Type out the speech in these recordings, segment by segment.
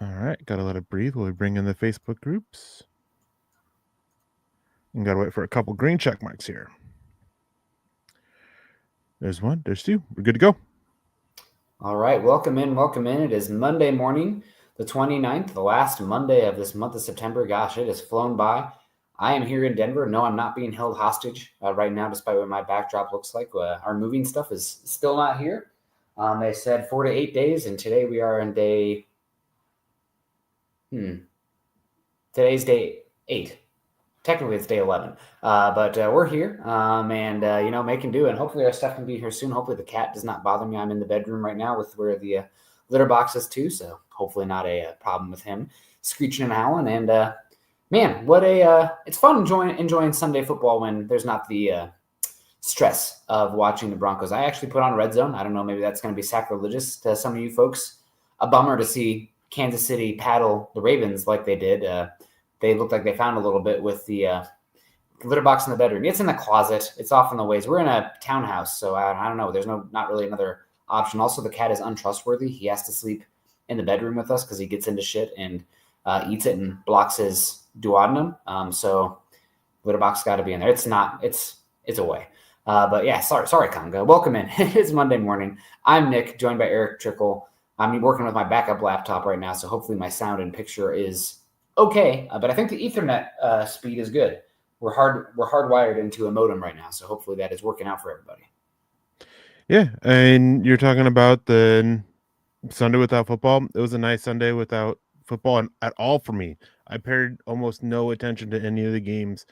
All right, gotta let it breathe while we bring in the Facebook groups. And gotta wait for a couple green check marks here. There's one, there's two. We're good to go. All right, welcome in, welcome in. It is Monday morning, the 29th, the last Monday of this month of September. Gosh, it has flown by. I am here in Denver. No, I'm not being held hostage right now, despite what my backdrop looks like. Our moving stuff is still not here. They said 4 to 8 days, and today we are in day. Today's day 8. Technically, it's day 11, but we're here and making do. And hopefully, our stuff can be here soon. Hopefully, the cat does not bother me. I'm in the bedroom right now with where the litter box is too, so hopefully, not a problem with him screeching and howling. And man, what a it's fun enjoying Sunday football when there's not the stress of watching the Broncos. I actually put on Red Zone. I don't know, maybe that's going to be sacrilegious to some of you folks. A bummer to see Kansas City paddle the Ravens like they did. They looked like they found a little bit with the litter box in the bedroom. It's in the closet. It's off in the ways. We're in a townhouse, so I don't know. There's not really another option. Also, the cat is untrustworthy. He has to sleep in the bedroom with us because he gets into shit and eats it and blocks his duodenum. So litter box got to be in there. It's not. It's away. But yeah, sorry, Congo. Welcome in. It's Monday morning. I'm Nick, joined by Erick Trickel. I'm working with my backup laptop right now, so hopefully my sound and picture is okay. But I think the Ethernet speed is good. We're hardwired into a modem right now, so hopefully that is working out for everybody. Yeah, and you're talking about the Sunday without football. It was a nice Sunday without football at all for me. I paid almost no attention to any of the games.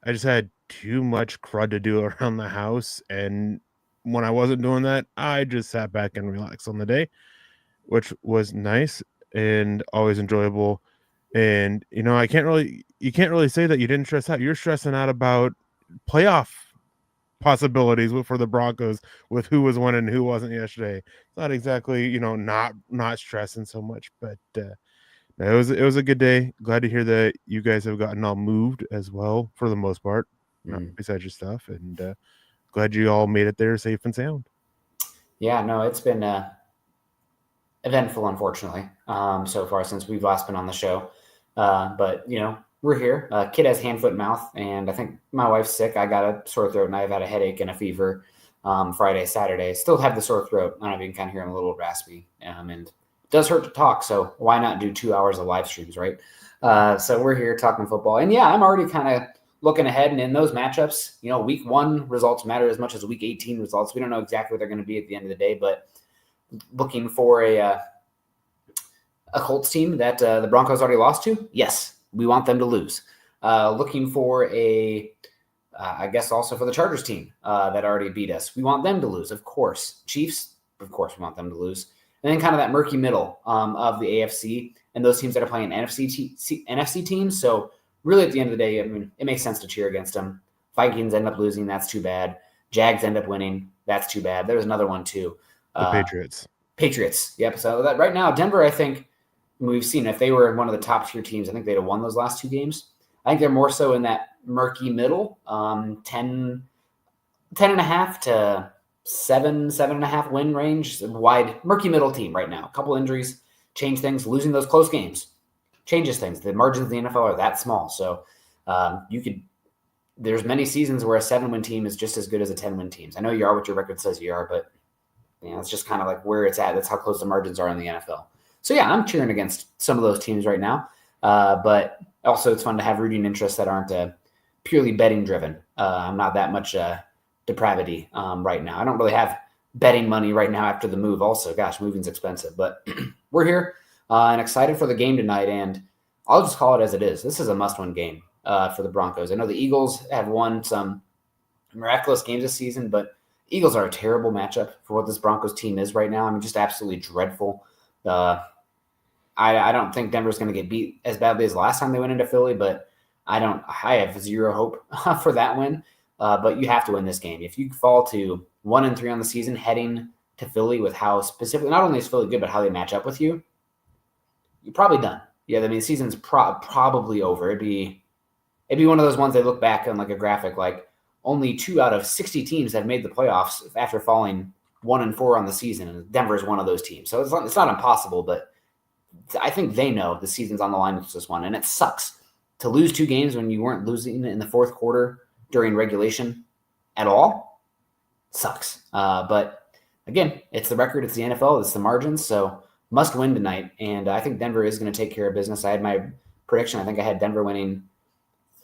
I just had too much crud to do around the house, and when I wasn't doing that, I just sat back and relaxed on the day, which was nice and always enjoyable. And you can't really say that you didn't stress out. You're stressing out about playoff possibilities for the Broncos with who was winning and who wasn't yesterday. It's not exactly, not stressing so much, but it was a good day. Glad to hear that you guys have gotten all moved as well for the most part, besides your stuff, and glad you all made it there safe and sound. Yeah, no, it's been eventful, unfortunately, so far since we've last been on the show. But we're here. Kid has hand, foot, mouth, and I think my wife's sick. I got a sore throat, and I've had a headache and a fever Friday, Saturday. Still have the sore throat. I don't know if you can kind of hear I'm a little raspy, and it does hurt to talk, so why not do 2 hours of live streams, right? So we're here talking football. And yeah, I'm already kind of looking ahead, and in those matchups, week 1 results matter as much as week 18 results. We don't know exactly what they're going to be at the end of the day, but looking for a Colts team that the Broncos already lost to? Yes, we want them to lose. Looking for I guess also for the Chargers team that already beat us. We want them to lose, of course. Chiefs, of course, we want them to lose. And then kind of that murky middle of the AFC and those teams that are playing NFC teams. So really at the end of the day, I mean, it makes sense to cheer against them. Vikings end up losing. That's too bad. Jags end up winning. That's too bad. There's another one too. The Patriots. Patriots. Yep. So that right now, Denver, I think, we've seen if they were one of the top tier teams, I think they'd have won those last 2 games. I think they're more so in that murky middle, 10 and a half to 7.5 win range, wide murky middle team right now. A couple injuries change things. Losing those close games changes things. The margins of the NFL are that small. So there's many seasons where a 7-win team is just as good as a 10-win team. I know you are what your record says you are, but it's just kind of like where it's at. That's how close the margins are in the NFL. So yeah, I'm cheering against some of those teams right now. But also it's fun to have rooting interests that aren't purely betting driven. I'm not that much depravity right now. I don't really have betting money right now after the move also. Gosh, moving's expensive. But we're here and excited for the game tonight. And I'll just call it as it is. This is a must-win game for the Broncos. I know the Eagles have won some miraculous games this season, but Eagles are a terrible matchup for what this Broncos team is right now. I mean, just absolutely dreadful. I don't think Denver's going to get beat as badly as last time they went into Philly, but I have zero hope for that win. But you have to win this game. If you fall to 1-3 on the season heading to Philly with how specifically, not only is Philly good, but how they match up with you, you're probably done. Yeah, I mean, the season's probably over. It'd be one of those ones they look back on like a graphic, like only 2 out of 60 teams have made the playoffs after falling 1-4 on the season, and Denver is one of those teams. So it's not impossible, but I think they know the season's on the line with this one, and it sucks to lose 2 games when you weren't losing in the fourth quarter during regulation at all. Sucks. But again, it's the record, it's the NFL, it's the margins, so must win tonight. And I think Denver is going to take care of business. I had my prediction. I think I had Denver winning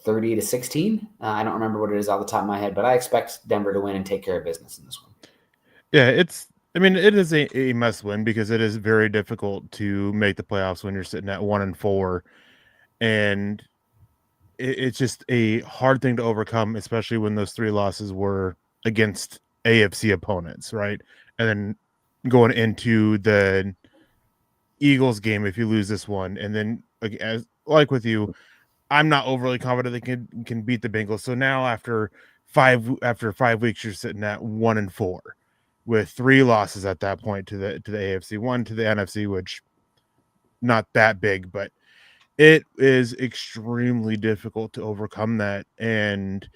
30-16. I don't remember what it is off the top of my head, but I expect Denver to win and take care of business in this one. Yeah, it is a must win because it is very difficult to make the playoffs when you're sitting at 1-4, and it's just a hard thing to overcome, especially when those 3 losses were against AFC opponents, right? And then going into the Eagles game, if you lose this one, and then as like with you, I'm not overly confident they can beat the Bengals. So now after 5 weeks, you're sitting at 1-4 with 3 losses at that point to the AFC, 1 to the NFC, which not that big, but it is extremely difficult to overcome that. And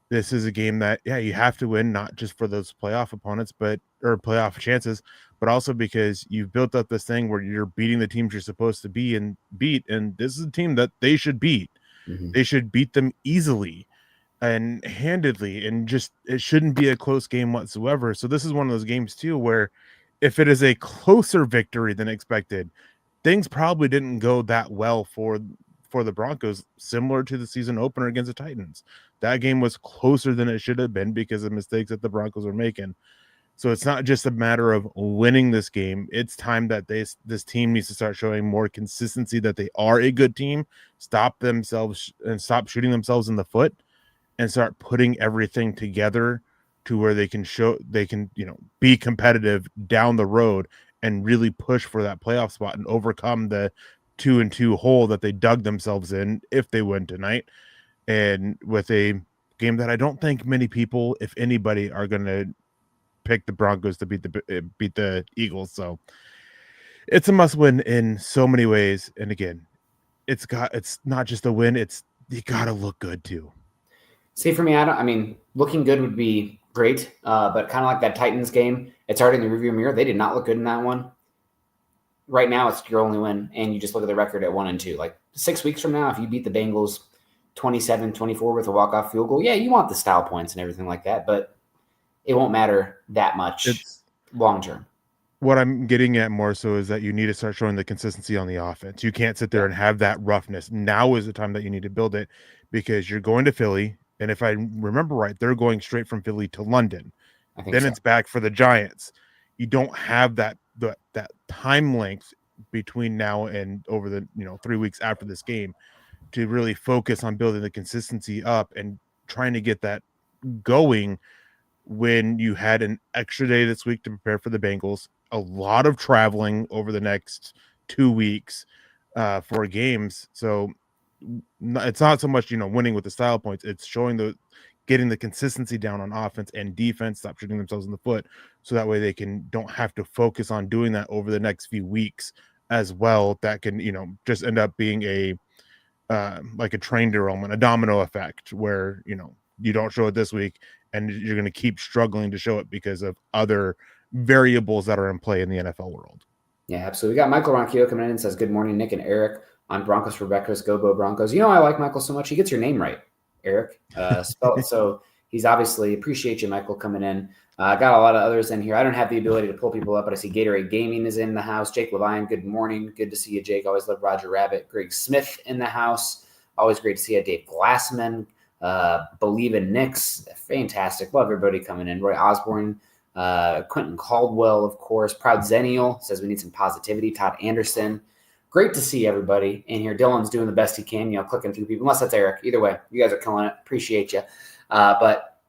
this is a game that, yeah, you have to win, not just for those playoff opponents, or playoff chances, but also because you've built up this thing where you're beating the teams you're supposed to be and beat. And this is a team that they should beat. Mm-hmm. They should beat them easily and handedly, and just it shouldn't be a close game whatsoever. So this is one of those games too where if it is a closer victory than expected, things probably didn't go that well for the Broncos, similar to the season opener against the Titans. That game was closer than it should have been because of mistakes that the Broncos were making. So it's not just a matter of winning this game. It's time that this team needs to start showing more consistency that they are a good team, stop shooting themselves in the foot, and start putting everything together to where they can be competitive down the road and really push for that playoff spot and overcome the 2-2 hole that they dug themselves in if they win tonight. And with a game that I don't think many people, if anybody, are going to pick the Broncos to beat the Eagles. So it's a must win in so many ways. And again, it's not just a win, you got to look good too. See, for me, looking good would be great, but kind of like that Titans game, it's already in the rearview mirror. They did not look good in that one. Right now, it's your only win, and you just look at the record at 1-2. Like 6 weeks from now, if you beat the Bengals 27-24 with a walk-off field goal, yeah, you want the style points and everything like that, but it won't matter that much long term. What I'm getting at more so is that you need to start showing the consistency on the offense. You can't sit there and have that roughness. Now is the time that you need to build it because you're going to Philly. And if I remember right, they're going straight from Philly to London. Then it's back for the Giants. You don't have that time length between now and over the 3 weeks after this game to really focus on building the consistency up and trying to get that going when you had an extra day this week to prepare for the Bengals, a lot of traveling over the next 2 weeks for games. So it's not so much, winning with the style points. It's showing getting the consistency down on offense and defense, stop shooting themselves in the foot. So that way they don't have to focus on doing that over the next few weeks as well. That can, just end up being like a train derailment, a domino effect where, you don't show it this week and you're going to keep struggling to show it because of other variables that are in play in the NFL world. Yeah, absolutely. We got Michael Ronquillo coming in and says, "Good morning, Nick and Eric. On Broncos for breakfast. Go Broncos." I like Michael so much. He gets your name right, Eric. Spelled so he's obviously appreciate you, Michael, coming in. I got a lot of others in here. I don't have the ability to pull people up, but I see Gatorade Gaming is in the house. Jake Levine, good morning. Good to see you, Jake. Always love Roger Rabbit. Greg Smith in the house. Always great to see you. Dave Glassman. Believe in Knicks. Fantastic. Love everybody coming in. Roy Osborne. Quentin Caldwell, of course. Proud Zennial says we need some positivity. Todd Anderson. Great to see everybody in here. Dylan's doing the best he can, clicking through people, unless that's Eric. Either way, you guys are killing it. Appreciate you. But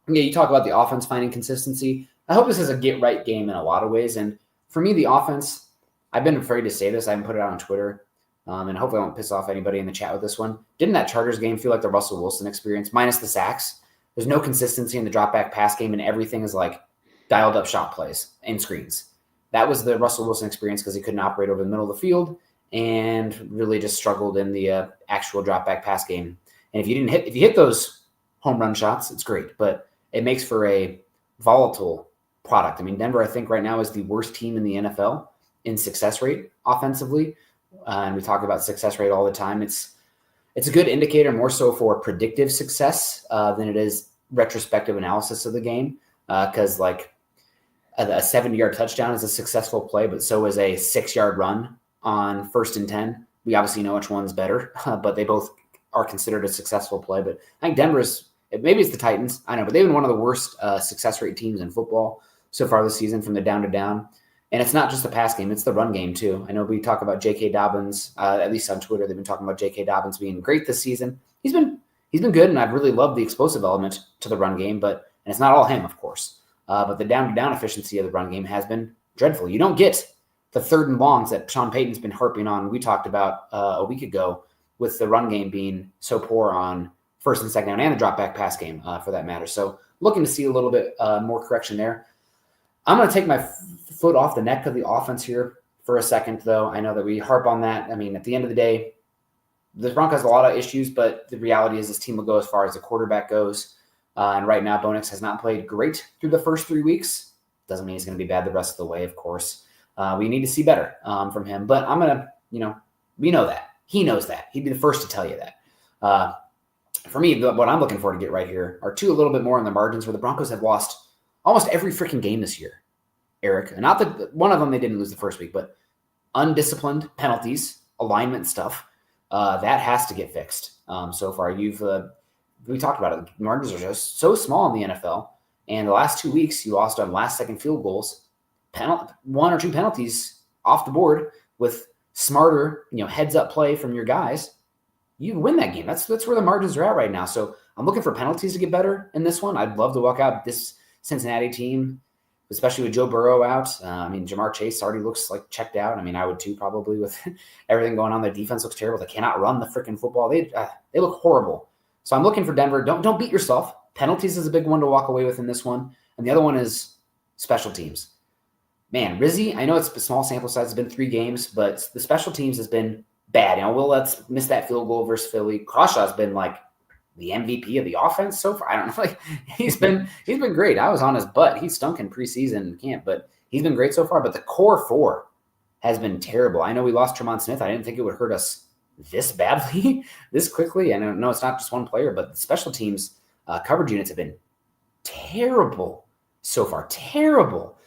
yeah, you talk about the offense finding consistency. I hope this is a get-right game in a lot of ways. And for me, the offense, I've been afraid to say this. I haven't put it out on Twitter. And hopefully I won't piss off anybody in the chat with this one. Didn't that Chargers game feel like the Russell Wilson experience, minus the sacks? There's no consistency in the drop-back pass game, and everything is like dialed-up shot plays and screens. That was the Russell Wilson experience because he couldn't operate over the middle of the field and really just struggled in the actual drop-back pass game. And if you hit those home run shots, it's great, but it makes for a volatile product. Denver, I think right now is the worst team in the NFL in success rate offensively. and we talk about success rate all the time. It's a good indicator, more so for predictive success than it is retrospective analysis of the game. Because like a 70-yard touchdown is a successful play, but so is a 6-yard run on 1st and 10. We obviously know which one's better, but they both are considered a successful play. But I think Denver's, maybe it's the Titans, I know, but they've been one of the worst success rate teams in football so far this season from the down to down. And it's not just the pass game, it's the run game too. I know we talk about J.K. Dobbins, at least on Twitter, they've been talking about J.K. Dobbins being great this season. He's been good, and I've really loved the explosive element to the run game, and it's not all him, of course. But the down-to-down efficiency of the run game has been dreadful. You don't get the 3rd and longs that Sean Payton's been harping on. We talked about a week ago with the run game being so poor on 1st and 2nd down and the drop-back pass game for that matter. So looking to see a little bit more correction there. I'm going to take my foot off the neck of the offense here for a second, though. I know that we harp on that. I mean, at the end of the day, the Broncos have a lot of issues, but the reality is this team will go as far as the quarterback goes. And right now, Bo Nix has not played great through the first 3 weeks. Doesn't mean he's going to be bad the rest of the way, of course. We need to see better from him. But I'm going to, we know that. He knows that. He'd be the first to tell you that. For me, what I'm looking for to get right here are 2 a little bit more on the margins where the Broncos have lost almost every freaking game this year, Eric. And not that one of them they didn't lose the first week, but undisciplined penalties, alignment stuff, that has to get fixed. So far, we talked about it. The margins are just so small in the NFL. And the last 2 weeks, you lost on last-second field goals, 1 or 2 penalties off the board with smarter, heads-up play from your guys. You win that game. That's where the margins are at right now. So I'm looking for penalties to get better in this one. I'd love to walk out this Cincinnati team, especially with Joe Burrow out. Jamar Chase already looks like checked out. I would too, probably, with everything going on. Their defense looks terrible. They cannot run the freaking football. They look horrible. So I'm looking for Denver. Don't beat yourself. Penalties is a big one to walk away with in this one. And the other one is special teams. Man, Rizzi, I know it's a small sample size. It's been 3 games, but the special teams has been bad. Will Lutz missed that field goal versus Philly. Crawshaw's been like the MVP of the offense so far. I don't know. He's been great. I was on his butt. He stunk in preseason camp, but he's been great so far. But the core 4 has been terrible. I know we lost Tremont Smith. I didn't think it would hurt us this badly, this quickly. I know it's not just one player, but the special teams coverage units have been terrible so far. Terrible.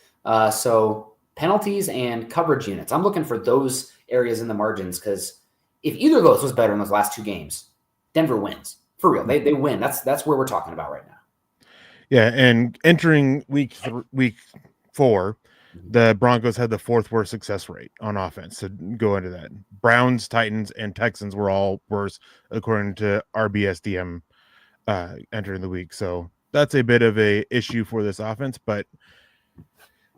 So penalties and coverage units. I'm looking for those areas in the margins because if either of those was better in those last 2 games, Denver wins. For real. They win. That's where we're talking about right now. Yeah, and entering week 4, the Broncos had the 4th worst success rate on offense to go into that. Browns, Titans, and Texans were all worse according to RBSDM entering the week. So that's a bit of a issue for this offense. But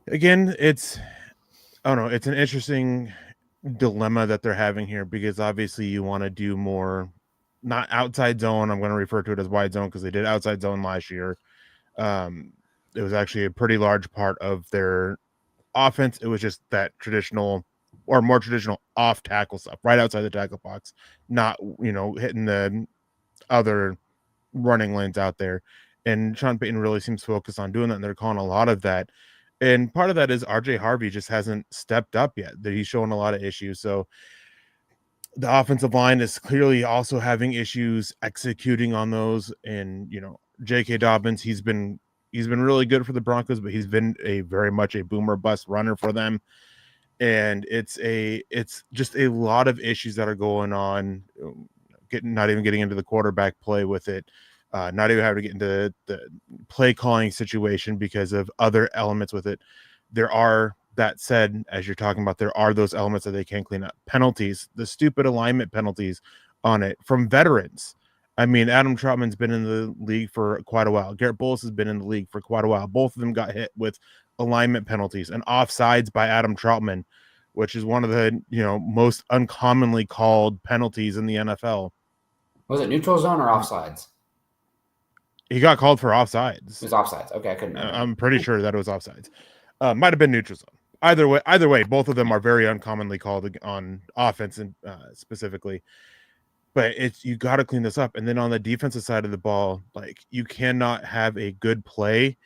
again, it's an interesting dilemma that they're having here because obviously you want to do more, not outside zone. I'm going to refer to it as wide zone because they did outside zone last year. It was actually a pretty large part of their offense. It was just that traditional or more traditional off tackle stuff right outside the tackle box, not, hitting the other running lanes out there. And Sean Payton really seems focused on doing that. And they're calling a lot of that. And part of that is RJ Harvey just hasn't stepped up yet. That he's showing a lot of issues. So the offensive line is clearly also having issues executing on those. And, J.K. Dobbins, he's been really good for the Broncos, but he's been a very much a boomer bust runner for them. And it's just a lot of issues that are going on, not even getting into the quarterback play with it. Not even having to get into the play calling situation because of other elements with it. That said, as you're talking about, there are those elements that they can clean up. Penalties, the stupid alignment penalties on it from veterans. Adam Troutman's been in the league for quite a while. Garrett Bowles has been in the league for quite a while. Both of them got hit with alignment penalties and offsides by Adam Troutman, which is one of the most uncommonly called penalties in the NFL. Was it neutral zone or offsides? He got called for offsides. It was offsides. Okay, I couldn't remember. I'm pretty sure that it was offsides. Might have been neutral zone. Either way, both of them are very uncommonly called on offense and specifically. But you got to clean this up. And then on the defensive side of the ball, you cannot have a good play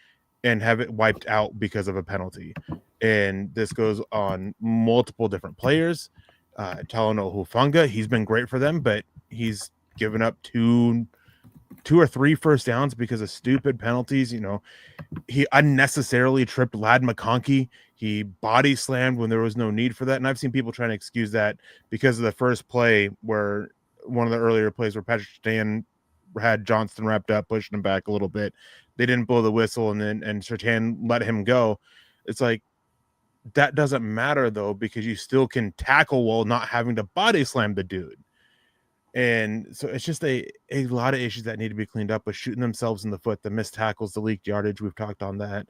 and have it wiped out because of a penalty. And this goes on multiple different players. Talanoa Hufanga. He's been great for them, but he's given up two or three first downs because of stupid penalties. He unnecessarily tripped Lad McConkey. He body slammed when there was no need for that. And I've seen people trying to excuse that because of the first play where one of the earlier plays where Patrick Stan had Johnston wrapped up, pushing him back a little bit. They didn't blow the whistle and Sertan let him go. It's like, that doesn't matter though, because you still can tackle while not having to body slam the dude. And so it's just a lot of issues that need to be cleaned up with shooting themselves in the foot, the missed tackles, the leaked yardage. We've talked on that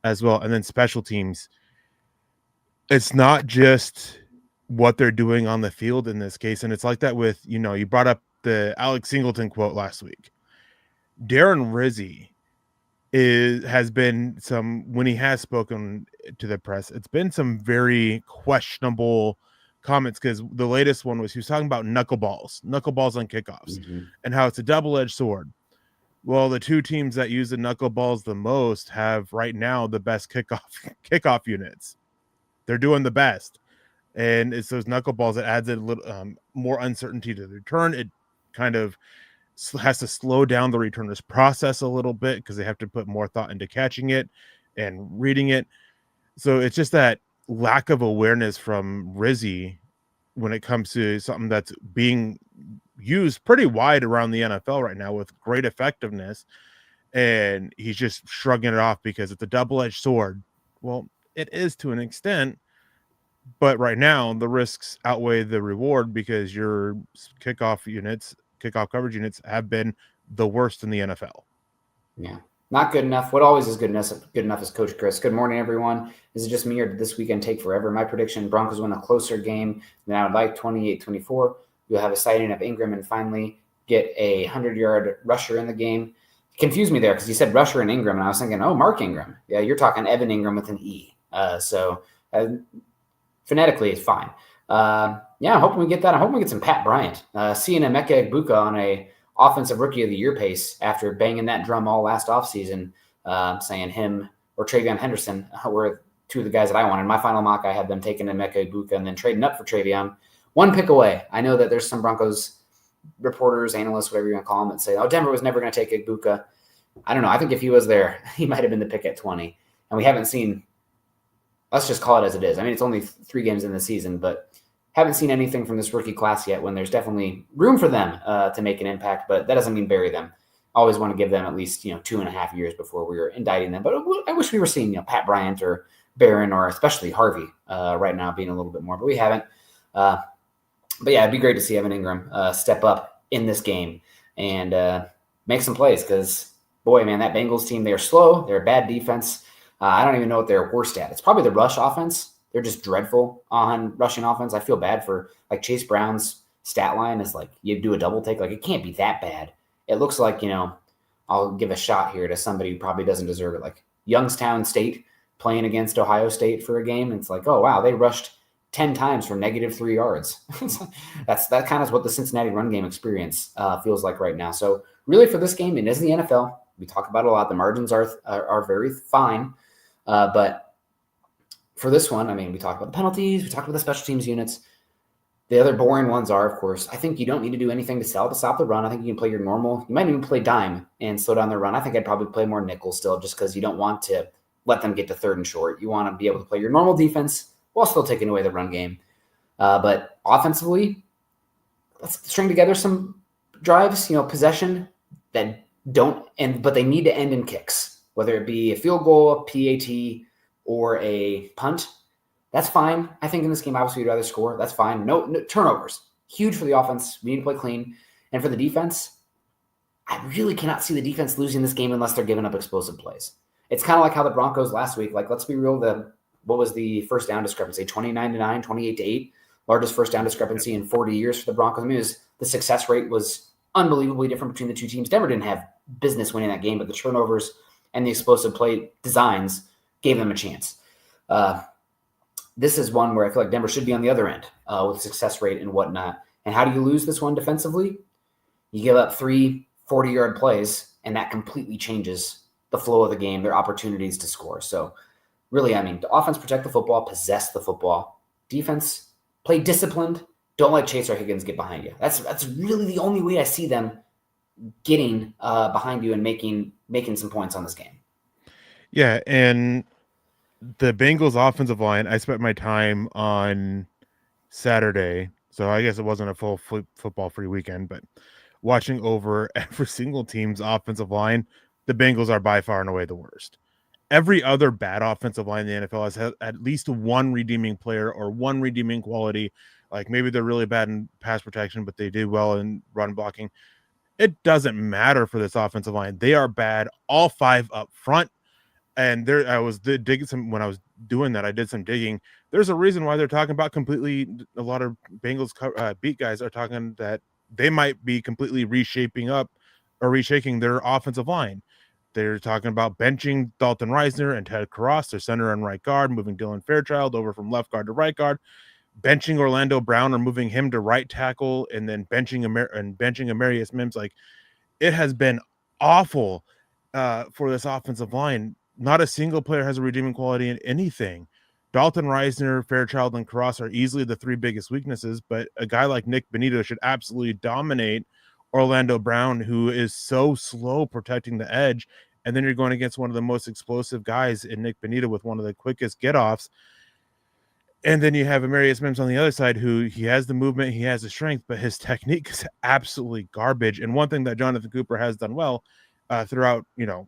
as well. And then special teams. It's not just what they're doing on the field in this case. And it's like that with, you brought up the Alex Singleton quote last week. Darren Rizzi has been when he has spoken to the press, it's been some very questionable comments, because the latest one was he was talking about knuckleballs on kickoffs and how it's a double-edged sword. Well, the two teams that use the knuckleballs the most have right now the best kickoff units. They're doing the best, and it's those knuckleballs that adds a little more uncertainty to the return. It kind of has to slow down the returner's process a little bit because they have to put more thought into catching it and reading it. So it's just that lack of awareness from Rizzi when it comes to something that's being used pretty wide around the NFL right now with great effectiveness. And he's just shrugging it off because it's a double-edged sword. Well, it is to an extent, but right now the risks outweigh the reward because your kickoff coverage units have been the worst in the NFL. Yeah. Not good enough. What always is good enough is Coach Chris. Good morning, everyone. Is it just me, or did this weekend take forever? My prediction, Broncos win a closer game than I would like, 28-24. You'll have a sighting of Ingram and finally get a 100-yard rusher in the game. Confused me there because you said rusher and Ingram, and I was thinking, oh, Mark Ingram. Yeah, you're talking Evan Ingram with an E. Phonetically, it's fine. I'm hoping we get that. I'm hoping we get some Pat Bryant. Seeing Emeka Egbuka on a offensive rookie of the year pace after banging that drum all last offseason, saying him or Travion Henderson were two of the guys that I wanted. In my final mock, I had them taking Emeka Egbuka and then trading up for Travion. One pick away. I know that there's some Broncos reporters, analysts, whatever you want to call them, that say, oh, Denver was never going to take Egbuka. I don't know. I think if he was there, he might have been the pick at 20. And we haven't seen, let's just call it as it is. I mean, it's only 3 games in the season, but haven't seen anything from this rookie class yet when there's definitely room for them to make an impact, but that doesn't mean bury them. Always want to give them at least 2.5 years before we were indicting them. But I wish we were seeing Pat Bryant or Barron or especially Harvey right now being a little bit more, but we haven't. But yeah, it'd be great to see Evan Ingram step up in this game and make some plays because, boy, man, that Bengals team, they're slow. They're a bad defense. I don't even know what they're worst at. It's probably the rush offense. They're just dreadful on rushing offense. I feel bad for Chase Brown's stat line is you do a double take. It can't be that bad. It looks like, I'll give a shot here to somebody who probably doesn't deserve it. Youngstown State playing against Ohio State for a game. It's oh, wow, they rushed 10 times for -3 yards. that kind of what the Cincinnati run game experience feels like right now. So really for this game, it is the NFL. We talk about it a lot. The margins are very fine. But for this one, I mean, we talked about the penalties, we talked about the special teams units. The other boring ones are, of course, I think you don't need to do anything to stop the run. I think you can play your normal. You might even play dime and slow down the run. I think I'd probably play more nickel still just because you don't want to let them get to 3rd and short. You want to be able to play your normal defense while still taking away the run game. But offensively, let's string together some drives, possession that don't end, but they need to end in kicks, whether it be a field goal, a PAT, or a punt. That's fine. I think in this game, obviously, you'd rather score. That's fine. No turnovers. Huge for the offense. We need to play clean. And for the defense, I really cannot see the defense losing this game unless they're giving up explosive plays. It's kind of like how the Broncos last week, let's be real, what was the first down discrepancy? 29-9, 28-8, largest first down discrepancy in 40 years for the Broncos. I mean, the success rate was unbelievably different between the two teams. Denver didn't have business winning that game, but the turnovers and the explosive play designs gave them a chance. This is one where I feel like Denver should be on the other end with success rate and whatnot. And how do you lose this one defensively? You give up 3 40-yard plays, and that completely changes the flow of the game, their opportunities to score. So really, I mean, the offense protect the football, possess the football. Defense, play disciplined. Don't let Chase or Higgins get behind you. That's really the only way I see them getting behind you and making some points on this game. Yeah, and the Bengals offensive line, I spent my time on Saturday, so I guess it wasn't a full football free weekend, but watching over every single team's offensive line, the Bengals are by far and away the worst. Every other bad offensive line in the NFL has had at least one redeeming player or one redeeming quality. Like maybe they're really bad in pass protection, but they do well in run blocking. It doesn't matter for this offensive line. They are bad, all five up front. And there, I was digging some when I was doing that. I did some digging. There's a reason why they're talking about completely. A lot of Bengals beat guys are talking that they might be completely reshaping up or reshaping their offensive line. They're talking about benching Dalton Reisner and Ted Karras, their center and right guard, moving Dylan Fairchild over from left guard to right guard, benching Orlando Brown or moving him to right tackle, and then benching Amarius Mims. Like it has been awful for this offensive line. Not a single player has a redeeming quality in anything. Dalton Reisner, Fairchild, and Karras are easily the three biggest weaknesses, but a guy like Nick Benito should absolutely dominate Orlando Brown, who is so slow protecting the edge. And then you're going against one of the most explosive guys in Nick Benito with one of the quickest get-offs. And then you have Amarius Mims on the other side, who he has the movement, he has the strength, but his technique is absolutely garbage. And one thing that Jonathan Cooper has done well throughout,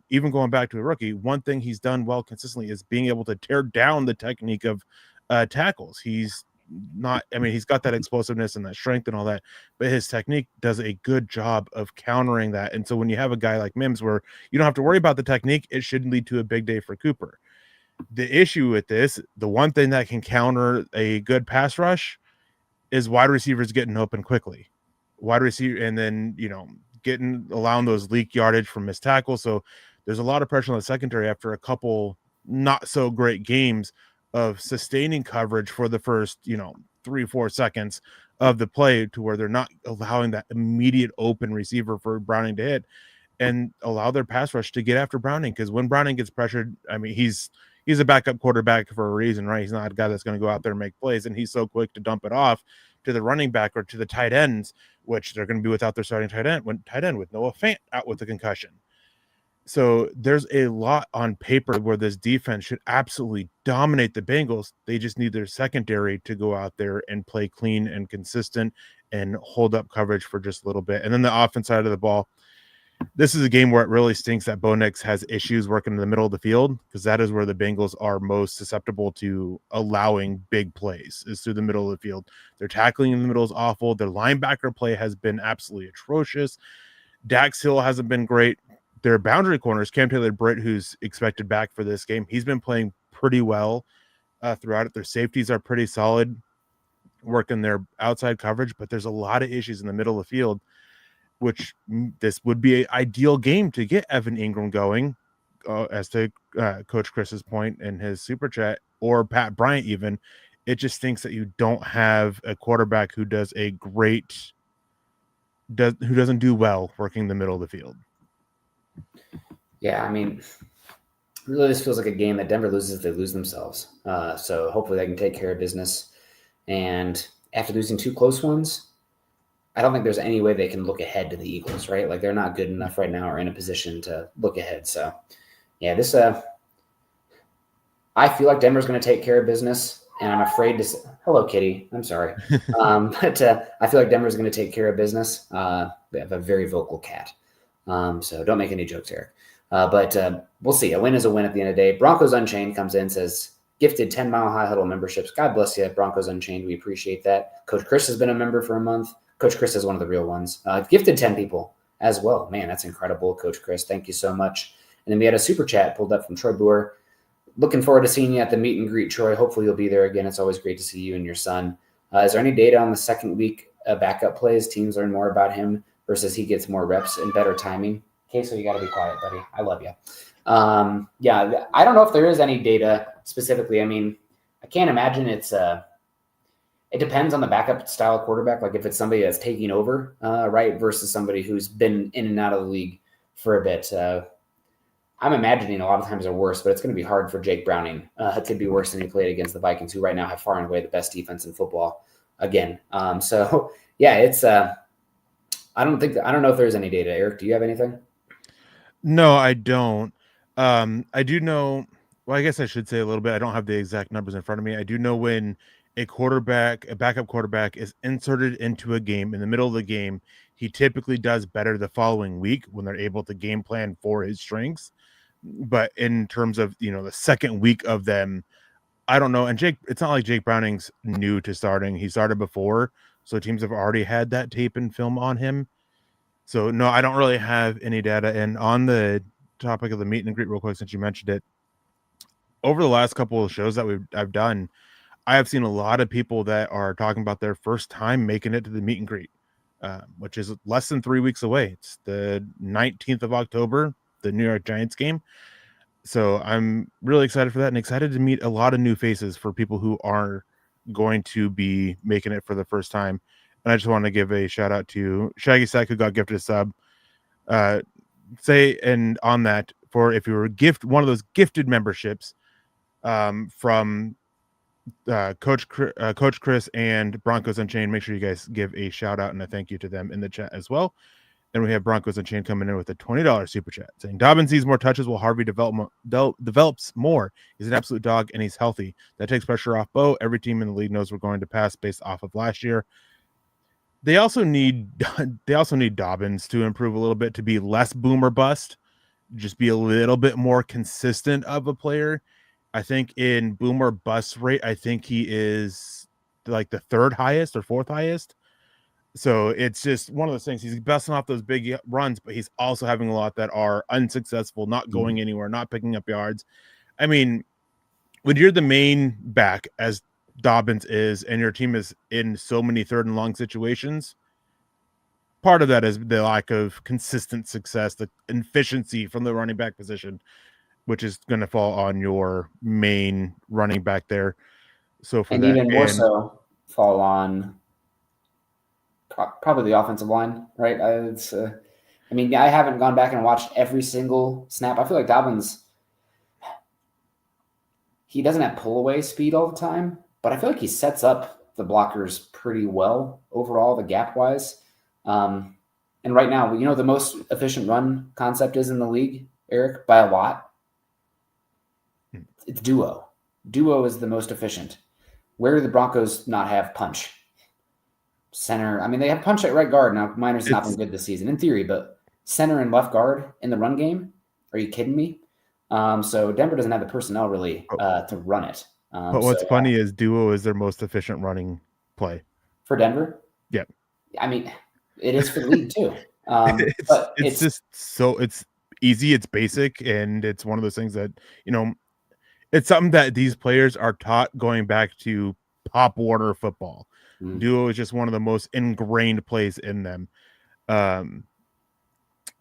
even going back to a rookie, one thing he's done well consistently is being able to tear down the technique of tackles. He's got that explosiveness and that strength and all that, but his technique does a good job of countering that. And so when you have a guy like Mims where you don't have to worry about the technique, it should lead to a big day for Cooper. The issue with this, the one thing that can counter a good pass rush is wide receivers getting open quickly. Wide receiver, and then, allowing those leak yardage from missed tackles. So there's a lot of pressure on the secondary after a couple not so great games of sustaining coverage for the first, 3-4 seconds of the play to where they're not allowing that immediate open receiver for Browning to hit and allow their pass rush to get after Browning. Because when Browning gets pressured, he's a backup quarterback for a reason, right? He's not a guy that's going to go out there and make plays, and he's so quick to dump it off to the running back or to the tight ends, which they're going to be without their starting tight end with Noah Fant out with the concussion. So there's a lot on paper where this defense should absolutely dominate the Bengals. They just need their secondary to go out there and play clean and consistent and hold up coverage for just a little bit. And then the offense side of the ball, this is a game where it really stinks that Bo Nix has issues working in the middle of the field, because that is where the Bengals are most susceptible to allowing big plays, is through the middle of the field. Their tackling in the middle is awful. Their linebacker play has been absolutely atrocious. Dax Hill hasn't been great. Their boundary corners, Cam Taylor-Britt, who's expected back for this game, he's been playing pretty well throughout it. Their safeties are pretty solid, working their outside coverage, but there's a lot of issues in the middle of the field, which this would be an ideal game to get Evan Ingram going, as to Coach Chris's point in his super chat, or Pat Bryant even. It just thinks that you don't have a quarterback who doesn't do well working the middle of the field. Yeah, really this feels like a game that Denver loses, they lose themselves. So hopefully they can take care of business. And after losing two close ones, I don't think there's any way they can look ahead to the Eagles, right? Like they're not good enough right now or in a position to look ahead. So, yeah, this I feel like Denver's going to take care of business, and I'm afraid to say, hello, Kitty. I'm sorry. But I feel like Denver's going to take care of business. We have a very vocal cat. So don't make any jokes, Eric. But we'll see. A win is a win at the end of the day. Broncos Unchained comes in, says, gifted 10 Mile High Huddle memberships. God bless you, Broncos Unchained. We appreciate that. Coach Chris has been a member for a month. Coach Chris is one of the real ones. Gifted 10 people as well. Man, that's incredible, Coach Chris. Thank you so much. And then we had a super chat pulled up from Troy Boer. Looking forward to seeing you at the meet and greet, Troy. Hopefully you'll be there again. It's always great to see you and your son. Is there any data on the second week backup plays? Teams learn more about him versus he gets more reps and better timing. Okay, so you got to be quiet, buddy. I love you. Yeah, I don't know if there is any data specifically. I can't imagine it's it depends on the backup style quarterback. Like if it's somebody that's taking over, right, versus somebody who's been in and out of the league for a bit. I'm imagining a lot of times are worse, but it's going to be hard for Jake Browning. It could be worse than he played against the Vikings, who right now have far and away the best defense in football. again. So yeah, it's I don't know if there's any data. Eric, do you have anything? No, I don't. I do know. Well, I guess I should say a little bit. I don't have the exact numbers in front of me. I do know when a backup quarterback, is inserted into a game in the middle of the game, he typically does better the following week when they're able to game plan for his strengths. But in terms of the second week of them, I don't know. And it's not like Jake Browning's new to starting. He started before, so teams have already had that tape and film on him. So no, I don't really have any data. And on the topic of the meet and greet, real quick, since you mentioned it, over the last couple of shows that I've done, I have seen a lot of people that are talking about their first time making it to the meet and greet, which is less than 3 weeks away. It's the 19th of October, the New York Giants game. So I'm really excited for that and excited to meet a lot of new faces for people who are going to be making it for the first time. And I just want to give a shout out to Shaggy Sack, who got gifted a sub. And on that, for if you were one of those gifted memberships from Coach Chris and Broncos Unchained, make sure you guys give a shout out and a thank you to them in the chat as well. And we have Broncos Unchained coming in with a $20 super chat saying Dobbins sees more touches while Harvey develops more. He's an absolute dog and he's healthy. That takes pressure off Bo. Every team in the league knows we're going to pass based off of last year. They also need Dobbins to improve a little bit, to be less boom or bust, just be a little bit more consistent of a player. I think in boom or bust rate, I think he is like the third highest or fourth highest. So it's just one of those things. He's busting off those big runs, but he's also having a lot that are unsuccessful, not going anywhere, not picking up yards. I mean, when you're the main back, as Dobbins is, and your team is in so many third and long situations, part of that is the lack of consistent success, the efficiency from the running back position, which is going to fall on your main running back there. So for and that, even more so, fall on probably the offensive line, right? I mean, I haven't gone back and watched every single snap. I feel like Dobbins, he doesn't have pull away speed all the time, but I feel like he sets up the blockers pretty well overall, the gap wise. And right now, the most efficient run concept is in the league, Eric, by a lot. It's duo. Duo is the most efficient. Where do the Broncos not have punch? Center. I mean, they have punch at right guard. Now, Minor's not been good this season in theory, but center and left guard in the run game? Are you kidding me? So Denver doesn't have the personnel really to run it. But what's funny is duo is their most efficient running play. For Denver? Yep. I mean, it is for the league too. But it's just so it's easy, it's basic, and it's one of those things that, it's something that these players are taught going back to Pop Warner football. Duo is just one of the most ingrained plays in them.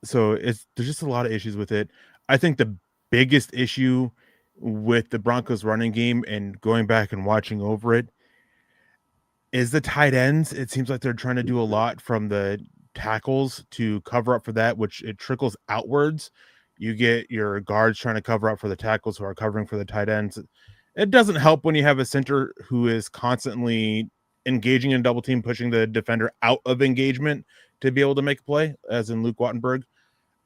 So there's just a lot of issues with it. I think the biggest issue with the Broncos running game, and going back and watching over it, is the tight ends. It seems like they're trying to do a lot from the tackles to cover up for that, which it trickles outwards. You get your guards trying to cover up for the tackles who are covering for the tight ends. It doesn't help when you have a center who is constantly engaging in double team, pushing the defender out of engagement to be able to make a play, as in Luke Wattenberg.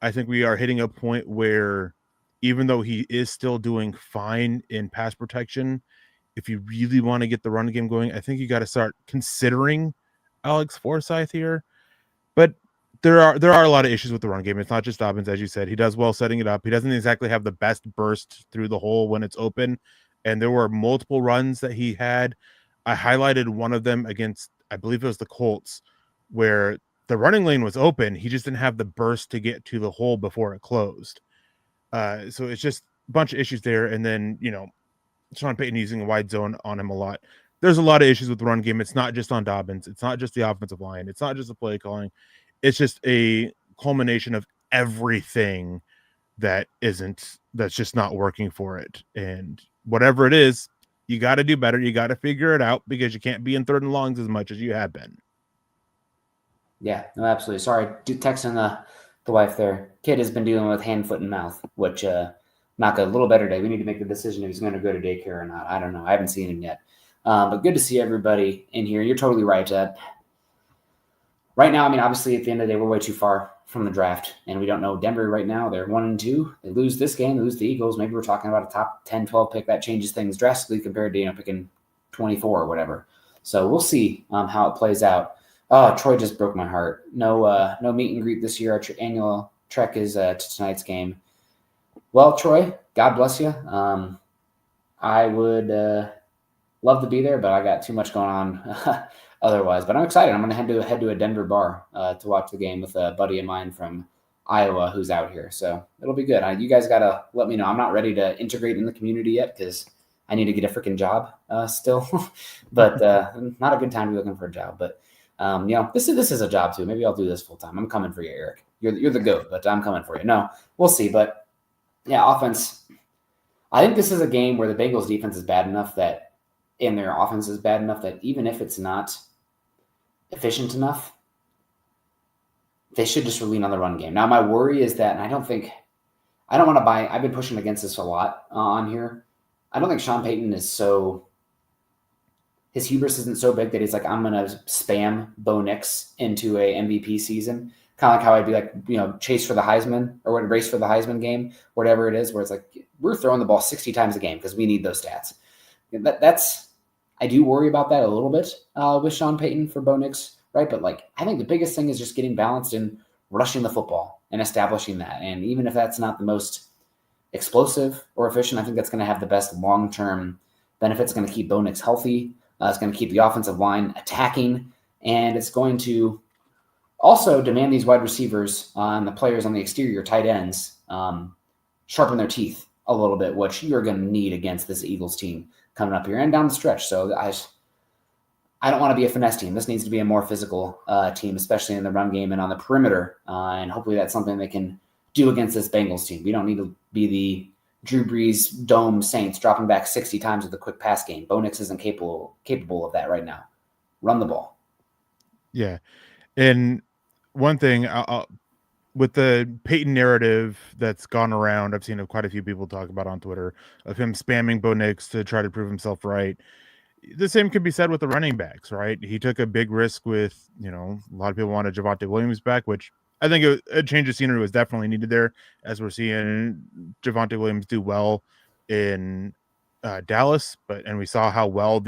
I think we are hitting a point where, even though he is still doing fine in pass protection, if you really want to get the run game going, I think you got to start considering Alex Forsyth here. But there are a lot of issues with the run game. It's not just Dobbins, as you said. He does well setting it up. He doesn't exactly have the best burst through the hole when it's open. And there were multiple runs that he had. I highlighted one of them against, I believe it was the Colts, where the running lane was open. He just didn't have the burst to get to the hole before it closed. So it's just a bunch of issues there. And then, Sean Payton using a wide zone on him a lot. There's a lot of issues with the run game. It's not just on Dobbins. It's not just the offensive line. It's not just the play calling. It's just a culmination of everything that's just not working for it. And whatever it is, you got to do better. You got to figure it out, because you can't be in third and longs as much as you have been. Yeah, no, absolutely. Sorry, texting the wife there. Kid has been dealing with hand, foot, and mouth, which knock a little better day. We need to make the decision if he's going to go to daycare or not. I don't know. I haven't seen him yet. But good to see everybody in here. You're totally right. Right now, I mean, obviously, at the end of the day, we're way too far from the draft, and we don't know Denver right now. They're 1-2. They lose this game, they lose the Eagles. Maybe we're talking about a top 10, 12 pick. That changes things drastically compared to picking 24 or whatever. So we'll see how it plays out. Oh, Troy just broke my heart. No meet and greet this year. Our annual trek is to tonight's game. Well, Troy, God bless you. I would love to be there, but I got too much going on otherwise. But I'm excited. I'm going to head to a Denver bar to watch the game with a buddy of mine from Iowa who's out here. So it'll be good. You guys got to let me know. I'm not ready to integrate in the community yet because I need to get a freaking job still. But not a good time to be looking for a job. But this is a job too. Maybe I'll do this full time. I'm coming for you, Eric. You're the GOAT, but I'm coming for you. No, we'll see. But yeah, offense. I think this is a game where the Bengals defense is bad enough that, and their offense is bad enough that even if it's not efficient enough, they should just lean on the run game. Now, my worry is that, and I don't want to buy. I've been pushing against this a lot on here. I don't think Sean Payton is his hubris isn't so big that he's like, I'm going to spam Bo Nix into a MVP season. Kind of like how I'd be like, chase for the Heisman or race for the Heisman game, whatever it is, where it's like, we're throwing the ball 60 times a game because we need those stats. I do worry about that a little bit with Sean Payton for Bo Nix, right? But I think the biggest thing is just getting balanced and rushing the football and establishing that. And even if that's not the most explosive or efficient, I think that's going to have the best long-term benefits. It's going to keep Bo Nix healthy. It's going to keep the offensive line attacking, and it's going to also demand these wide receivers and the players on the exterior, tight ends, sharpen their teeth a little bit, which you're going to need against this Eagles team coming up here and down the stretch. So I don't want to be a finesse team. This needs to be a more physical team, especially in the run game and on the perimeter. And hopefully that's something they can do against this Bengals team. We don't need to be the Drew Brees Dome Saints dropping back 60 times with a quick pass game. Bo Nix isn't capable of that right now. Run the ball. Yeah. And one thing with the Peyton narrative that's gone around, I've seen quite a few people talk about on Twitter of him spamming Bo Nix to try to prove himself right. The same can be said with the running backs, right? He took a big risk with, a lot of people wanted Javonte Williams back, which I think a change of scenery was definitely needed there, as we're seeing Javonte Williams do well in Dallas, and we saw how well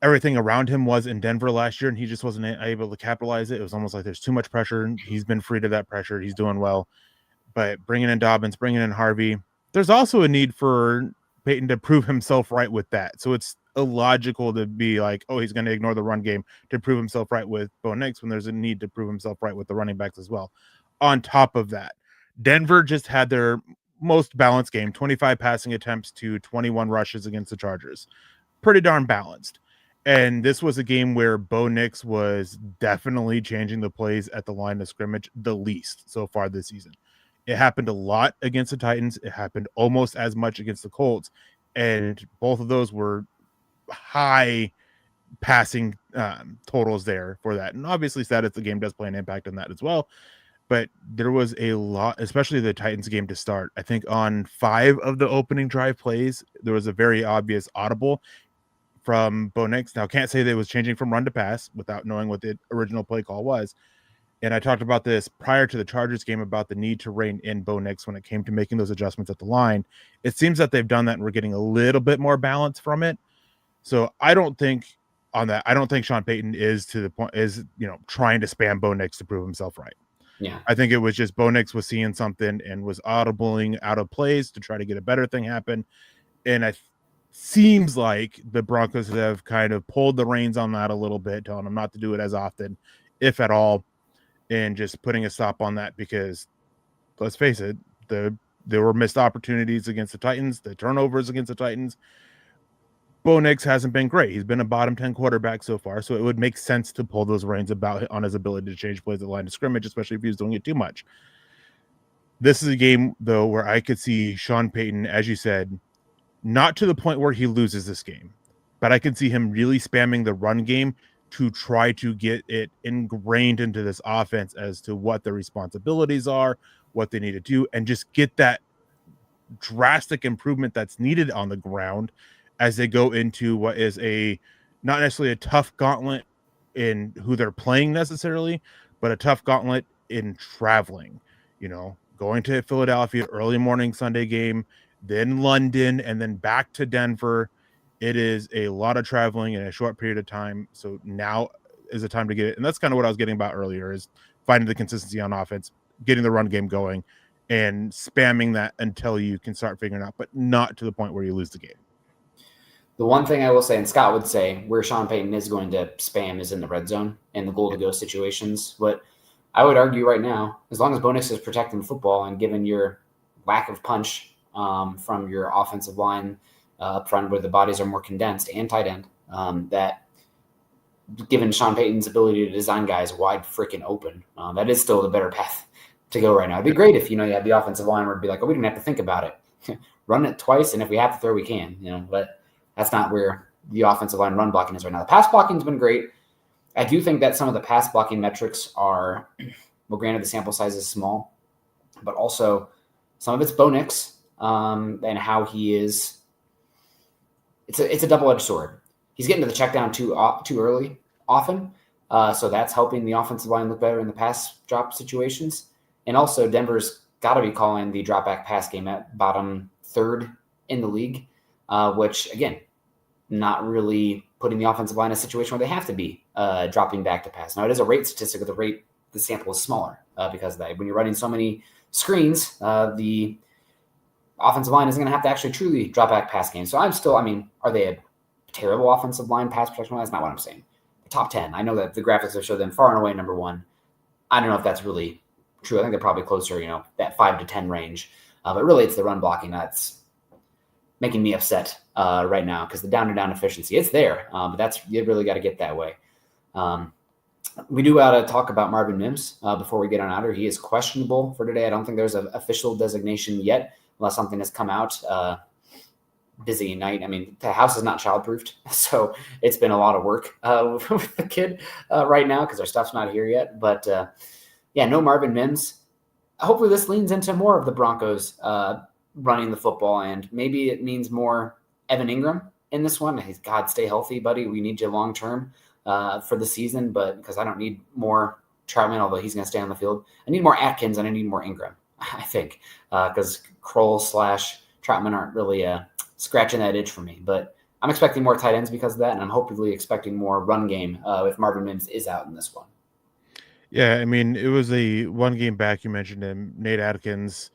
everything around him was in Denver last year, and he just wasn't able to capitalize it. It was almost like there's too much pressure. He's been freed of that pressure. He's doing well. But bringing in Dobbins, bringing in Harvey, there's also a need for Peyton to prove himself right with that. So it's illogical to be like, oh, he's going to ignore the run game to prove himself right with Bo Nix when there's a need to prove himself right with the running backs as well. On top of that, Denver just had their most balanced game, 25 passing attempts to 21 rushes against the Chargers. Pretty darn balanced. And this was a game where Bo Nix was definitely changing the plays at the line of scrimmage the least so far this season. It happened a lot against the Titans. It happened almost as much against the Colts. And both of those were high passing totals there for that. And obviously, status the game does play an impact on that as well. But there was a lot, especially the Titans game to start. I think on 5 of the opening drive plays, there was a very obvious audible from Bo Nix. Now, can't say that it was changing from run to pass without knowing what the original play call was. And I talked about this prior to the Chargers game about the need to rein in Bo Nix when it came to making those adjustments at the line. It seems that they've done that and we're getting a little bit more balance from it. So I don't think Sean Payton is to the point trying to spam Bo Nix to prove himself right. Yeah. I think it was just Bo Nix was seeing something and was audibling out of plays to try to get a better thing happen. And it seems like the Broncos have kind of pulled the reins on that a little bit, telling them not to do it as often, if at all, and just putting a stop on that because, let's face it, there were missed opportunities against the Titans, the turnovers against the Titans. Bo Nix hasn't been great. He's been a bottom 10 quarterback so far, so it would make sense to pull those reins on his ability to change plays at the line of scrimmage, especially if he's doing it too much. This is a game, though, where I could see Sean Payton, as you said, not to the point where he loses this game, but I can see him really spamming the run game to try to get it ingrained into this offense as to what the responsibilities are, what they need to do, and just get that drastic improvement that's needed on the ground as they go into what is a not necessarily a tough gauntlet in who they're playing necessarily, but a tough gauntlet in traveling. Going to Philadelphia early morning Sunday game, then London, and then back to Denver. It is a lot of traveling in a short period of time. So now is the time to get it. And that's kind of what I was getting about earlier, is finding the consistency on offense, getting the run game going, and spamming that until you can start figuring it out, but not to the point where you lose the game. The one thing I will say, and Scott would say, where Sean Payton is going to spam is in the red zone and the goal to go situations. But I would argue right now, as long as Bo Nix is protecting the football and given your lack of punch from your offensive line up front, where the bodies are more condensed, and tight end, that given Sean Payton's ability to design guys wide freaking open, that is still the better path to go right now. It'd be great if you had the offensive line where it'd be like, oh, we didn't have to think about it. Run it twice, and if we have to throw, we can. But that's not where the offensive line run blocking is right now. The pass blocking's been great. I do think that some of the pass blocking metrics are, well, granted the sample size is small, but also some of it's Bo Nix and how he is. It's a double-edged sword. He's getting to the check down too early often, so that's helping the offensive line look better in the pass drop situations. And also Denver's got to be calling the drop back pass game at bottom third in the league, which, again, not really putting the offensive line in a situation where they have to be dropping back to pass. Now, it is a rate statistic, but the sample is smaller because of that. When you're running so many screens, the offensive line isn't going to have to actually truly drop back pass game. So are they a terrible offensive line pass protection? That's not what I'm saying. The top 10. I know that the graphics have showed them far and away number one. I don't know if that's really true. I think they're probably closer, that 5 to 10 range. But really, it's the run blocking that's making me upset right now, because the down-to-down efficiency, it's there, but you really got to get that way. We do got to talk about Marvin Mims before we get on out here. He is questionable for today. I don't think there's an official designation yet, unless something has come out. Busy night. I mean, the house is not childproofed, so it's been a lot of work with the kid right now because our stuff's not here yet. But no Marvin Mims. Hopefully this leans into more of the Broncos running the football, and maybe it means more Evan Ingram in this one. God, stay healthy, buddy. We need you long term for the season, but because I don't need more Troutman, although he's going to stay on the field. I need more Atkins and I need more Ingram, I think, because Kroll / Troutman aren't really scratching that itch for me. But I'm expecting more tight ends because of that, and I'm hopefully expecting more run game if Marvin Mims is out in this one. Yeah, I mean, it was a one game back. You mentioned him. Nate Atkins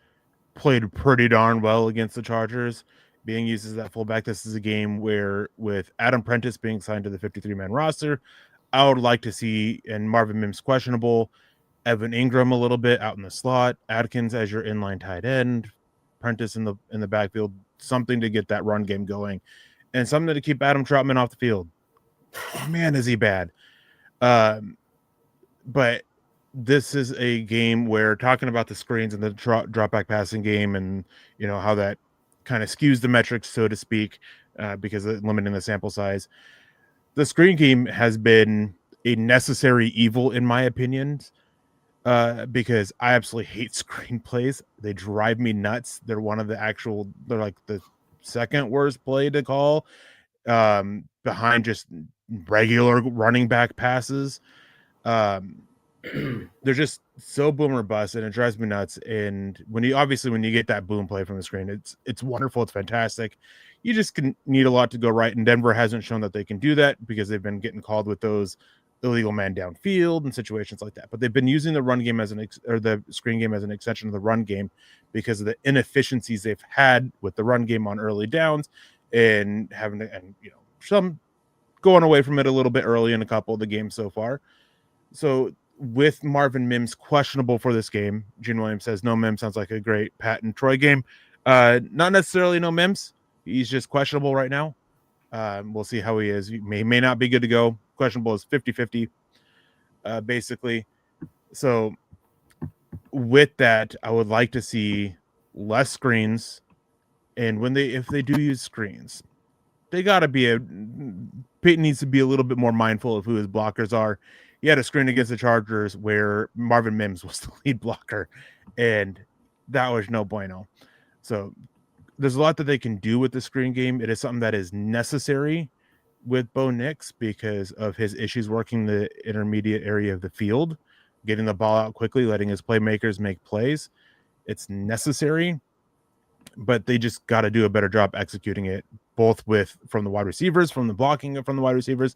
played pretty darn well against the Chargers, being used as that fullback. This is a game where, with Adam Prentice being signed to the 53-man roster, I would like to see, and Marvin Mims questionable, Evan Ingram a little bit out in the slot, Atkins as your inline tight end, Prentice in the backfield, something to get that run game going, and something to keep Adam Troutman off the field. Man, is he bad. But this is a game where, talking about the screens and the drop back passing game, and how that kind of skews the metrics, so to speak, because of limiting the sample size. The screen game has been a necessary evil, in my opinion, because I absolutely hate screenplays. They drive me nuts. They're like the second worst play to call, behind just regular running back passes. They're just so boom or bust, and it drives me nuts. And when you get that boom play from the screen, it's wonderful, it's fantastic. You just need a lot to go right, and Denver hasn't shown that they can do that, because they've been getting called with those illegal man downfield and situations like that. But they've been using the run game or the screen game as an extension of the run game, because of the inefficiencies they've had with the run game on early downs, and some going away from it a little bit early in a couple of the games so far. So with Marvin Mims questionable for this game, Gene Williams says no Mims sounds like a great Pat and Troy game. Not necessarily no Mims. He's just questionable right now. We'll see how he is. He may not be good to go. Questionable is 50-50, basically. So with that, I would like to see less screens. And if they do use screens, they got to Peyton needs to be a little bit more mindful of who his blockers are. He had a screen against the Chargers where Marvin Mims was the lead blocker, and that was no bueno. So there's a lot that they can do with the screen game. It is something that is necessary with Bo Nix because of his issues working the intermediate area of the field, getting the ball out quickly, letting his playmakers make plays. It's necessary, but they just got to do a better job executing it, both from the wide receivers, from the blocking from the wide receivers,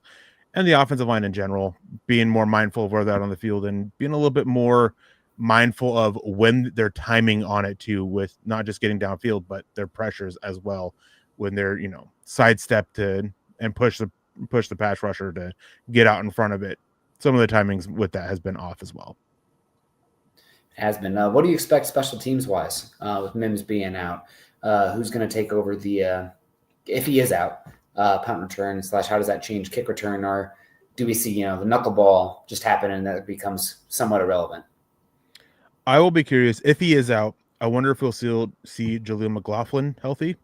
and the offensive line in general, being more mindful of where they're out on the field and being a little bit more mindful of when they're timing on it too, with not just getting downfield, but their pressures as well when they're, sidestep to and push the pass rusher to get out in front of it. Some of the timings with that has been off as well. Has been. What do you expect special teams wise with Mims being out? Who's going to take over if he is out, punt return / how does that change kick return, or do we see the knuckleball just happen and that becomes somewhat irrelevant? I will be curious if he is out. I wonder if we'll still see Jaleel McLaughlin healthy,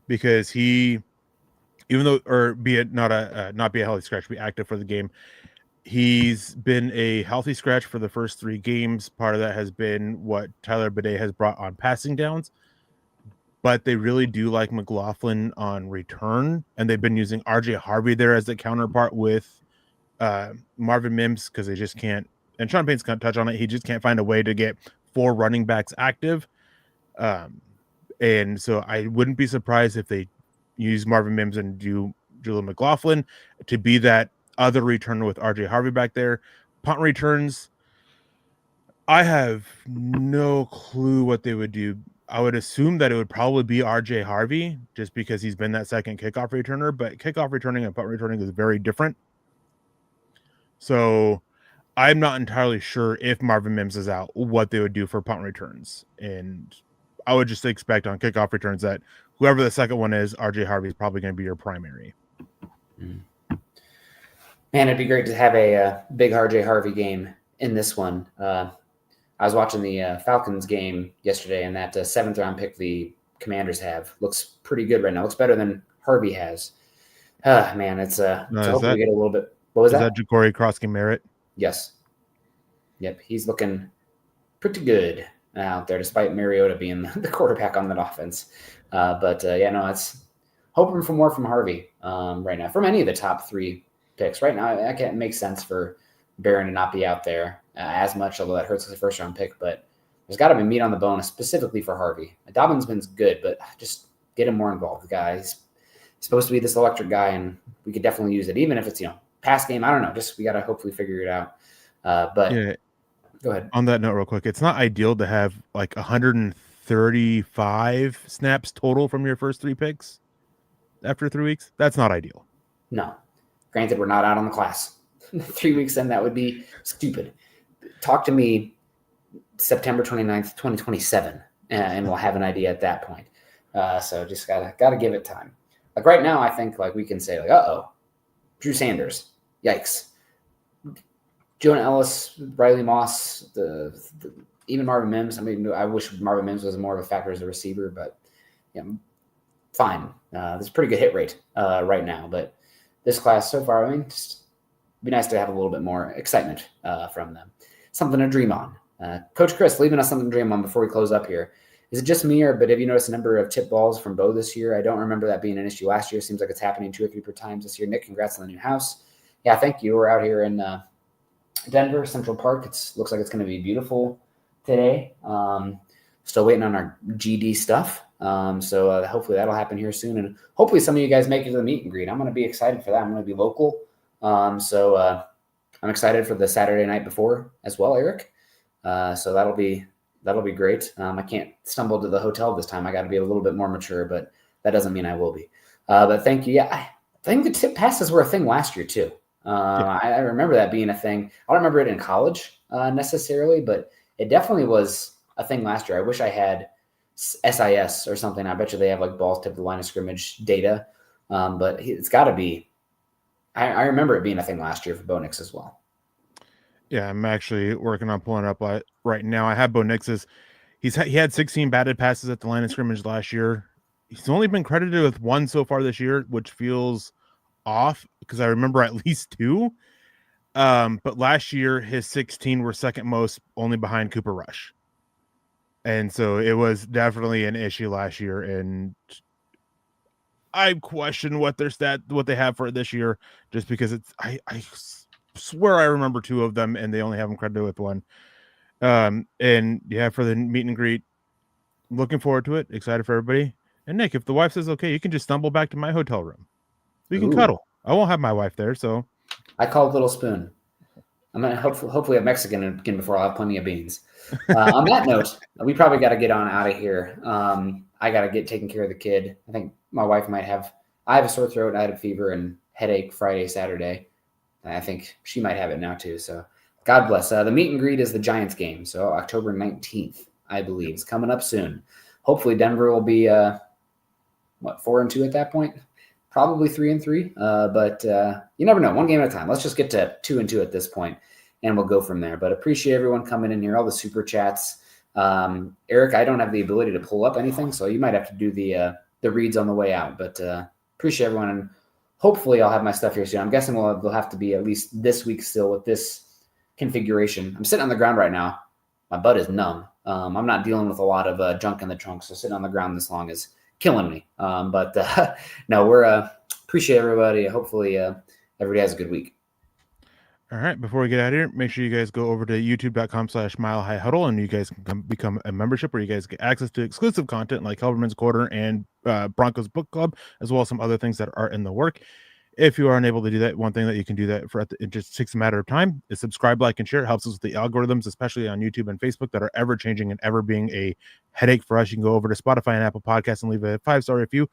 because he, even though, or be it not be a healthy scratch, be active for the game. He's been a healthy scratch for the first 3 games. Part of that has been what Tyler Bidet has brought on passing downs, but they really do like McLaughlin on return, and they've been using RJ Harvey there as the counterpart with Marvin Mims, because they just can't, and Sean Payne's going to touch on it, he just can't find a way to get 4 running backs active. And so I wouldn't be surprised if they use Marvin Mims and do Jaleel McLaughlin to be that other returner with RJ Harvey back there. Punt returns, I have no clue what they would do. I would assume that it would probably be RJ Harvey, just because he's been that second kickoff returner, but kickoff returning and punt returning is very different. So I'm not entirely sure if Marvin Mims is out, what they would do for punt returns. And I would just expect on kickoff returns that whoever the second one is, RJ Harvey is probably going to be your primary. Man, it'd be great to have a big RJ Harvey game in this one. I was watching the Falcons game yesterday, and that 7th round pick the Commanders have looks pretty good right now. Looks better than Harvey has. Man, it's hopefully we get a little bit. What was that? Is that Ja'Cory Cross-Merritt? Yes. Yep, he's looking pretty good out there, despite Mariota being the quarterback on that offense. It's hoping for more from Harvey right now, from any of the top 3 picks. Right now, that can't make sense for Barron to not be out there as much, although that hurts as a first-round pick. But there's got to be meat on the bone, specifically for Harvey. Dobbins been good, but just get him more involved. The guy is supposed to be this electric guy, and we could definitely use it, even if it's pass game. I don't know. Just we got to hopefully figure it out. Go ahead. On that note, real quick, it's not ideal to have like 135 snaps total from your first 3 picks after 3 weeks. That's not ideal. No. Granted, we're not out on the class. 3 weeks in, that would be stupid. Talk to me September 29th, 2027, and we'll have an idea at that point. So just gotta give it time. Like right now, I think like we can say like, Drew Sanders, yikes. Jonah Ellis, Riley Moss, even Marvin Mims. I mean, I wish Marvin Mims was more of a factor as a receiver, but fine. There's a pretty good hit rate right now, but this class so far, I mean, just be nice to have a little bit more excitement from them. Something to dream on. Coach Chris, leaving us something to dream on before we close up here. Is it just me, but have you noticed a number of tip balls from Bo this year? I don't remember that being an issue last year. Seems like it's happening 2 or 3 per times this year. Nick, congrats on the new house. Yeah, thank you. We're out here in Denver, Central Park. Looks like it's going to be beautiful today. Still waiting on our GD stuff. So hopefully that'll happen here soon. And hopefully some of you guys make it to the meet and greet. I'm going to be excited for that. I'm going to be local. So I'm excited for the Saturday night before as well, Eric. So that'll be great. I can't stumble to the hotel this time. I got to be a little bit more mature, but that doesn't mean I will be. But thank you. Yeah, I think the tip passes were a thing last year too. I remember that being a thing. I don't remember it in college necessarily, but it definitely was a thing last year. I wish I had SIS or something. I bet you they have like balls tipped the line of scrimmage data. But it's got to be. I remember it being a thing last year for Bo Nix as well. Yeah, I'm actually working on pulling it up right now. I have Bo Nix's. He had 16 batted passes at the line of scrimmage last year. He's only been credited with 1 so far this year, which feels off because I remember at least 2. But last year his 16 were second most, only behind Cooper Rush. And so it was definitely an issue last year, and I question what they have for it this year, just because I swear I remember 2 of them, and they only have them credited with 1. And yeah, for the meet and greet, looking forward to it. Excited for everybody. And Nick, if the wife says okay, you can just stumble back to my hotel room. We can cuddle. I won't have my wife there, so I called Little Spoon. I'm gonna hopefully have Mexican again before I'll have plenty of beans. On that note, we probably got to get on out of here. I got to get taking care of the kid. I think my wife might have. I have a sore throat. I had a fever and headache Friday, Saturday. And I think she might have it now too. So God bless. The meet and greet is the Giants game. So October 19th, I believe, is coming up soon. Hopefully Denver will be 4-2 at that point. Probably 3-3, but you never know. One game at a time. Let's just get to 2-2 at this point, and we'll go from there. But appreciate everyone coming in here, all the super chats. Eric, I don't have the ability to pull up anything, so you might have to do the reads on the way out. But appreciate everyone, and hopefully I'll have my stuff here soon. I'm guessing we'll have to be at least this week still with this configuration. I'm sitting on the ground right now. My butt is numb. I'm not dealing with a lot of junk in the trunk, so sitting on the ground this long is killing me. But no, we're appreciate everybody. Hopefully everybody has a good week. All right, before we get out of here, make sure you guys go over to youtube.com/milehighhuddle, and you guys can become a membership where you guys get access to exclusive content like Helberman's Quarter and Broncos Book Club, as well as some other things that are in the work. If you are unable to do that, one thing that you can do that for it just takes a matter of time is subscribe, like, and share. It helps us with the algorithms, especially on YouTube and Facebook, that are ever changing and ever being a headache for us. You can go over to Spotify and Apple Podcasts and leave a 5-star review.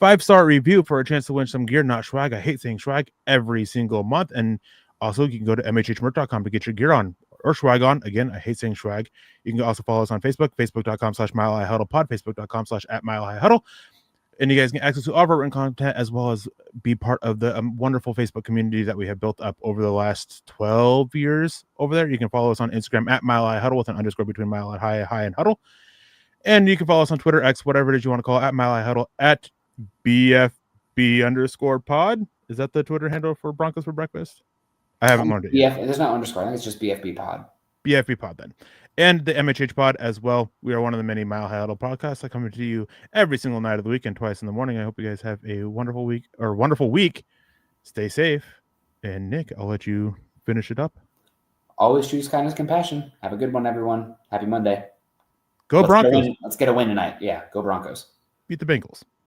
5-star review for a chance to win some gear, not swag. I hate saying swag every single month. And also, you can go to mhhmerch.com to get your gear on or swag on. Again, I hate saying swag. You can also follow us on Facebook, facebook.com/milehighhuddlepod, facebook.com/@milehighhuddle. And you guys get access to all of our written content, as well as be part of the wonderful Facebook community that we have built up over the last 12 years over there. You can follow us on Instagram @milehighhuddle with an underscore between mile high and huddle. And you can follow us on Twitter, X, whatever it is you want to call it, @milehighhuddle, @BFB_pod. Is that the Twitter handle for Broncos for Breakfast? I haven't learned it yet. There's no underscore. I think it's just BFB pod. BFB pod then. And the MHH pod as well. We are one of the many Mile High Huddle podcasts that come to you every single night of the week and twice in the morning. I hope you guys have a wonderful week. Stay safe. And Nick, I'll let you finish it up. Always choose kindness, compassion. Have a good one, everyone. Happy Monday. Go Broncos. Let's get a win tonight. Yeah, go Broncos. Beat the Bengals.